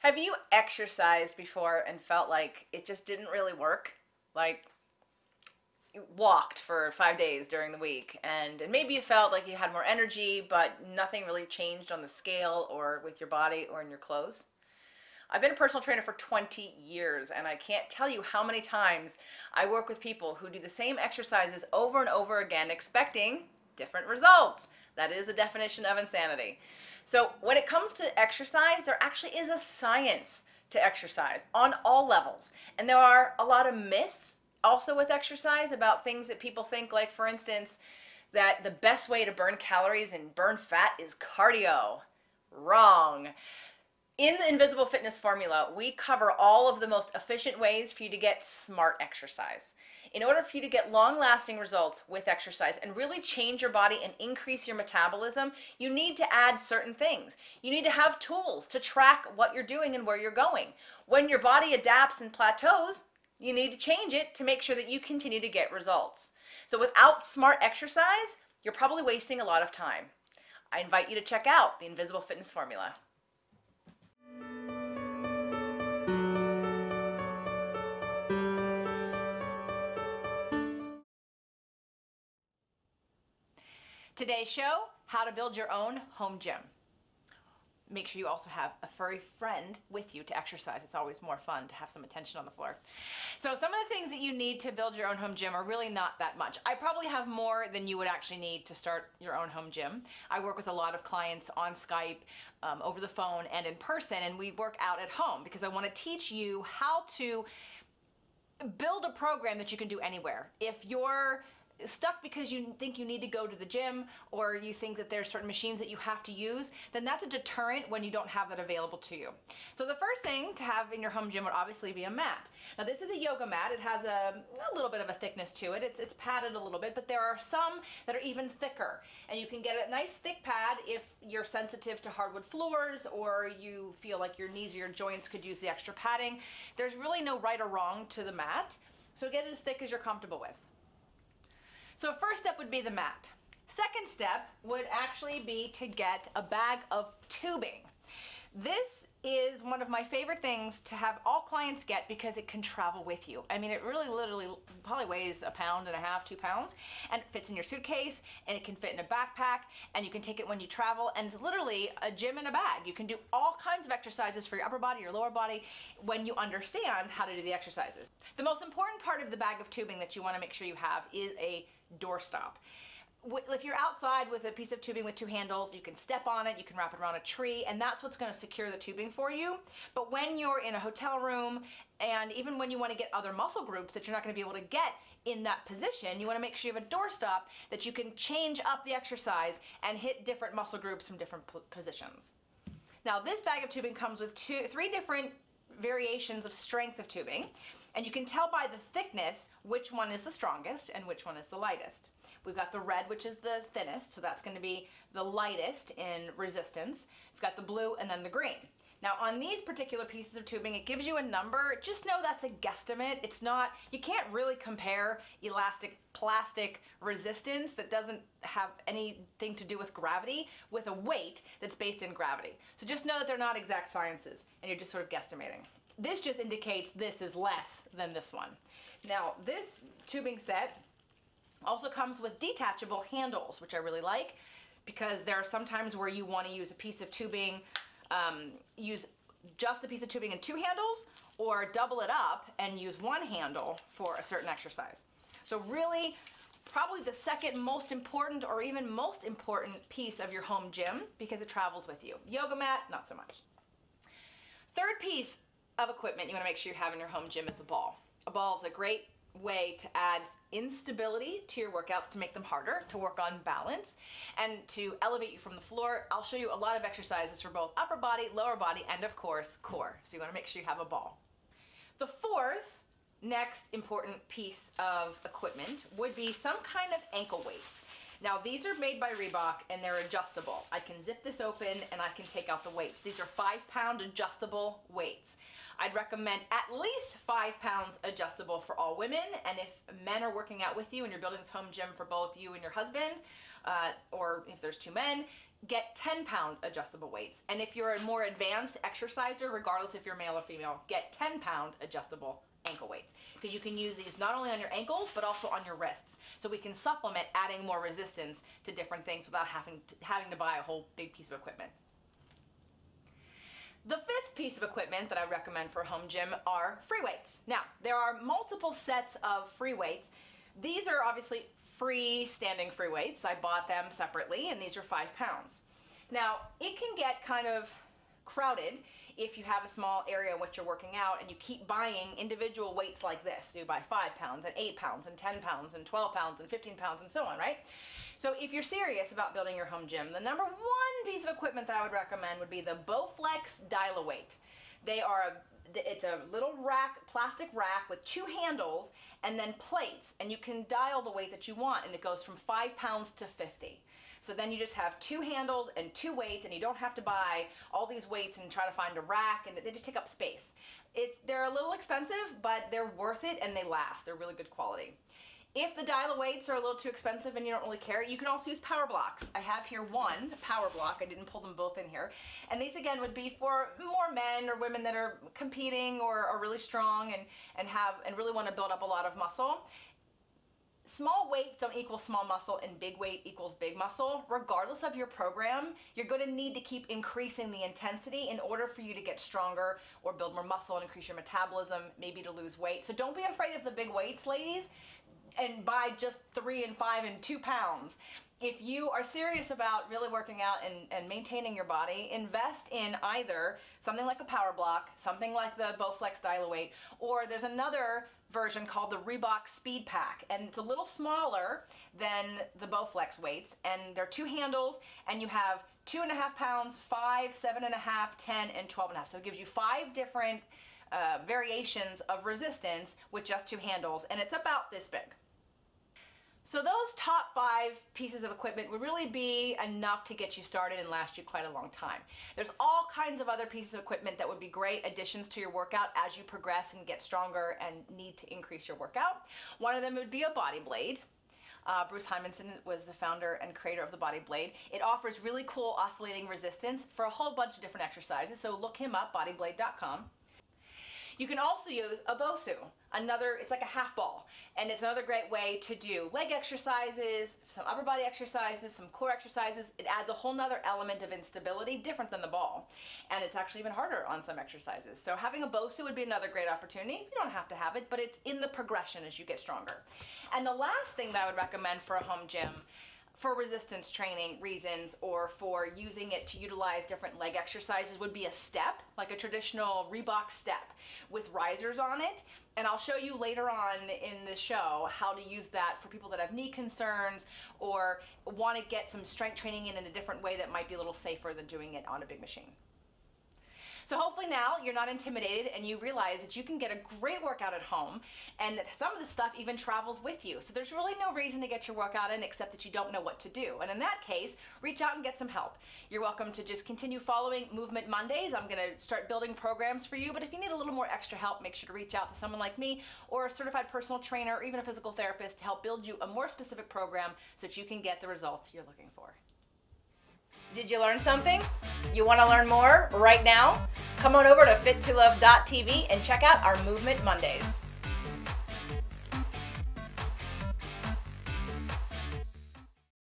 Have you exercised before and felt like it just didn't really work? Like you walked for 5 days during the week and maybe you felt like you had more energy, but nothing really changed on the scale or with your body or in your clothes? I've been a personal trainer for 20 years and I can't tell you how many times I work with people who do the same exercises over and over again expecting different results. That is the definition of insanity. So when it comes to exercise, there actually is a science to exercise on all levels. And there are a lot of myths also with exercise about things that people think, like for instance, that the best way to burn calories and burn fat is cardio. Wrong. In the Invisible Fitness Formula, we cover all of the most efficient ways for you to get smart exercise. In order for you to get long-lasting results with exercise and really change your body and increase your metabolism, you need to add certain things. You need to have tools to track what you're doing and where you're going. When your body adapts and plateaus, you need to change it to make sure that you continue to get results. So without smart exercise, you're probably wasting a lot of time. I invite you to check out the Invisible Fitness Formula. Today's show, how to build your own home gym. Make sure you also have a furry friend with you to exercise. It's always more fun to have some attention on the floor. So some of the things that you need to build your own home gym are really not that much. I probably have more than you would actually need to start your own home gym. I work with a lot of clients on Skype, over the phone, and in person, and we work out at home because I want to teach you how to build a program that you can do anywhere. If you're stuck because you think you need to go to the gym or you think that there's certain machines that you have to use, then that's a deterrent when you don't have that available to you. So the first thing to have in your home gym would obviously be a mat. Now this is a yoga mat. It has a little bit of a thickness to it. It's padded a little bit, but there are some that are even thicker. And you can get a nice thick pad if you're sensitive to hardwood floors or you feel like your knees or your joints could use the extra padding. There's really no right or wrong to the mat. So get it as thick as you're comfortable with. So first step would be the mat. Second step would actually be to get a bag of tubing. This is one of my favorite things to have all clients get because it can travel with you. I mean, it really literally probably weighs 1.5 pounds, 2 pounds, and it fits in your suitcase, and it can fit in a backpack, and you can take it when you travel, and it's literally a gym in a bag. You can do all kinds of exercises for your upper body, your lower body, when you understand how to do the exercises. The most important part of the bag of tubing that you want to make sure you have is a doorstop. If you're outside with a piece of tubing with 2 handles, you can step on it, you can wrap it around a tree, and that's what's going to secure the tubing for you. But when you're in a hotel room, and even when you want to get other muscle groups that you're not going to be able to get in that position, you want to make sure you have a doorstop that you can change up the exercise and hit different muscle groups from different positions. Now this bag of tubing comes with 3 different variations of strength of tubing, and you can tell by the thickness which one is the strongest and which one is the lightest. We've got the red, which is the thinnest, so that's going to be the lightest in resistance. We've got the blue and then the green. Now on these particular pieces of tubing, it gives you a number. Just know that's a guesstimate. It's not, you can't really compare elastic plastic resistance that doesn't have anything to do with gravity with a weight that's based in gravity. So just know that they're not exact sciences and you're just sort of guesstimating. This just indicates this is less than this one. Now this tubing set also comes with detachable handles, which I really like because there are some times where you want to use a piece of tubing, use just the piece of tubing and 2 handles, or double it up and use 1 handle for a certain exercise. So really, probably the second most important or even most important piece of your home gym because it travels with you. Yoga mat, not so much. Third piece of equipment you want to make sure you have in your home gym is a ball. A ball is a great way to add instability to your workouts, to make them harder, to work on balance, and to elevate you from the floor. I'll show you a lot of exercises for both upper body, lower body, and of course, core. So you want to make sure you have a ball. The fourth next important piece of equipment would be some kind of ankle weights. Now these are made by Reebok and they're adjustable. I can zip this open and I can take out the weights. These are 5-pound adjustable weights. I'd recommend at least 5 pounds adjustable for all women, and if men are working out with you and you're building this home gym for both you and your husband, or if there's 2 men, get 10-pound adjustable weights. And if you're a more advanced exerciser, regardless if you're male or female, get 10-pound adjustable ankle weights, because you can use these not only on your ankles but also on your wrists. So we can supplement adding more resistance to different things without having to buy a whole big piece of equipment. The 5th piece of equipment that I recommend for a home gym are free weights. Now, there are multiple sets of free weights. These are obviously freestanding free weights. I bought them separately, and these are 5 pounds. Now, it can get kind of crowded if you have a small area in which you're working out and you keep buying individual weights like this. You buy 5 pounds and 8 pounds and 10 pounds and 12 pounds and 15 pounds and so on, right? So if you're serious about building your home gym, the number 1 piece of equipment that I would recommend would be the Bowflex Dial-A-Weight. It's a little rack, plastic rack with 2 handles and then plates, and you can dial the weight that you want, and it goes from 5 pounds to 50. So then you just have 2 handles and 2 weights, and you don't have to buy all these weights and try to find a rack, and they just take up space. They're a little expensive, but they're worth it and they last. They're really good quality. If the Dial-A-Weights are a little too expensive and you don't really care, you can also use power blocks. I have here one power block. I didn't pull them both in here. And these again would be for more men or women that are competing or are really strong and really want to build up a lot of muscle. Small weights don't equal small muscle, and big weight equals big muscle. Regardless of your program, you're going to need to keep increasing the intensity in order for you to get stronger or build more muscle and increase your metabolism, maybe to lose weight. So don't be afraid of the big weights, ladies, and buy just 3 and 5 and 2 pounds. If you are serious about really working out and maintaining your body, invest in either something like a power block, something like the Bowflex Dial-A-Weight, or there's another version called the Reebok Speed Pack, and it's a little smaller than the Bowflex weights, and they're 2 handles, and you have 2.5 pounds, 5, 7.5, 10, and 12.5. So it gives you 5 different variations of resistance with just 2 handles, and it's about this big. So those top 5 pieces of equipment would really be enough to get you started and last you quite a long time. There's all kinds of other pieces of equipment that would be great additions to your workout as you progress and get stronger and need to increase your workout. One of them would be a body blade. Bruce Hymanson was the founder and creator of the Body Blade. It offers really cool oscillating resistance for a whole bunch of different exercises, so look him up, bodyblade.com. You can also use a BOSU. It's like a half ball, and it's another great way to do leg exercises, some upper body exercises, some core exercises. It adds a whole nother element of instability, different than the ball, and it's actually even harder on some exercises. So having a BOSU would be another great opportunity. You don't have to have it, but it's in the progression as you get stronger. And the last thing that I would recommend for a home gym, for resistance training reasons or for using it to utilize different leg exercises, would be a step, like a traditional Reebok step with risers on it. And I'll show you later on in the show how to use that for people that have knee concerns or want to get some strength training in a different way that might be a little safer than doing it on a big machine. So hopefully now you're not intimidated and you realize that you can get a great workout at home, and that some of the stuff even travels with you. So there's really no reason to get your workout in except that you don't know what to do. And in that case, reach out and get some help. You're welcome to just continue following Movement Mondays. I'm going to start building programs for you, but if you need a little more extra help, make sure to reach out to someone like me or a certified personal trainer or even a physical therapist to help build you a more specific program so that you can get the results you're looking for. Did you learn something? You want to learn more right now? Come on over to fit2love.tv and check out our Movement Mondays.